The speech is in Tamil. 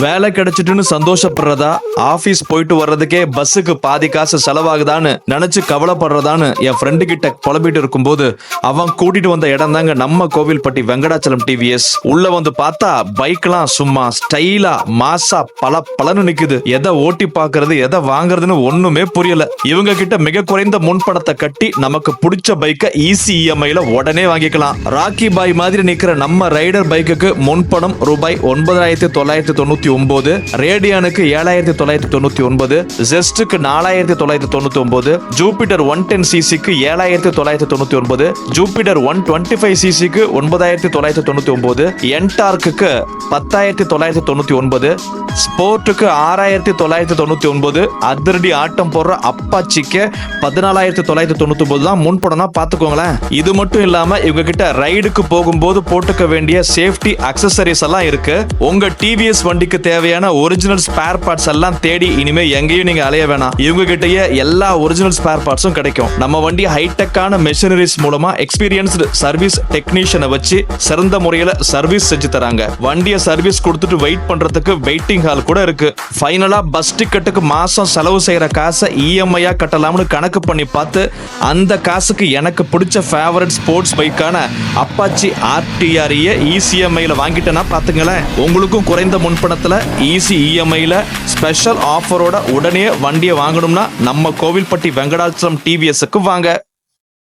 வேலை கிடைச்சிட்டுன்னு சந்தோஷப்படுறதா, ஆபீஸ் போயிட்டு வர்றதுக்கே பஸ்ஸுக்கு பாதி காசு செலவாகுதான்னு நினைச்சு கவலைப்படுறதான்னு என் ஃப்ரெண்டு கிட்ட புலம்பிட்டு இருக்கும்போது அவன் கூட்டிட்டு வந்த இடம் தாங்க நம்ம கோவில்பட்டி வெங்கடாச்சலம் டிவிஎஸ். உள்ள வந்து பார்த்தா பைக்லாம் சும்மா ஸ்டைலா மாசா பலன்னு நிக்குது. எதை ஓட்டி பாக்குறது எதை வாங்குறதுன்னு ஒண்ணுமே புரியல. இவங்க கிட்ட மிக குறைந்த முன்பணத்தை கட்டி நமக்கு பிடிச்ச பைக்கை ஈஸி இஎம்ஐல உடனே வாங்கிக்கலாம். ராக்கி பாய் மாதிரி நிக்கிற நம்ம ரைடர் பைக்குக்கு முன்பணம் ரூபாய் 9,999, ரேடியானுக்கு 7,999, ஜெஸ்டுக்கு 4,999, ஜூபிட்டர் 110cc-க்கு 7,999, ஜூபிட்டர் 125cc-க்கு 9,999, என்டார்க்கு 10,999, ஸ்போர்ட்டுக்கு 6,999, அதிரடி ஆட்டம் போடுற அப்பாச்சிக்கு 14,999 தான் முன்பணம்னா பாத்துக்கோங்களேன். இது மட்டும் இல்லாம இவங்க கிட்ட ரைடுக்கு போகும்போது போட்டுக்க வேண்டிய சேஃப்டி அக்சசரிஸ் எல்லாம் இருக்கு. உங்க டிவிஎஸ் வண்டிக்கு தேவையான ஒரிஜினல் ஸ்பேர் பார்ட்ஸ் எல்லாம் தேடி இனிமே எங்கேயும் நீங்க அலைய வேணாம். இவங்க கிட்டயே எல்லா ஒரிஜினல் ஸ்பேர் பார்ட்ஸும் கிடைக்கும். நம்ம வண்டி ஹைடெக்கான மெஷினரிஸ் மூலமா எக்ஸ்பீரியன்ஸ்டு சர்வீஸ் டெக்னீஷியனை வச்சு சிறந்த முறையில சர்வீஸ் செஞ்சு தராங்க. வண்டியை சர்வீஸ் கொடுத்துட்டு வெயிட் பண்றதுக்கு வெயிட்டிங் ஹால் கூட இருக்கு. ஃபைனலா பஸ் டிக்கெட்டுக்கு மாசம் செலவு செய்யற காசை இஎம்ஐயா கட்டலாம்னு கணக்கு பண்ணி பார்த்து அந்த காசுக்கு எனக்கு பிடிச்ச ஃபேவரட் ஸ்போர்ட்ஸ் பைக்கான அப்பாச்சி RTR இசிஎம்ஐல வாங்கிட்டேன்னா பாத்துங்களேன். உங்களுக்கும் குறைந்த முன்பணத்துல ஈஸி இஎம்ஐல ஸ்பெஷல் ஆஃபரோட உடனே வண்டியை வாங்கணும்னா நம்ம கோவில்பட்டி வெங்கடாச்சலம் டிவிஎஸ்க்கு வாங்க.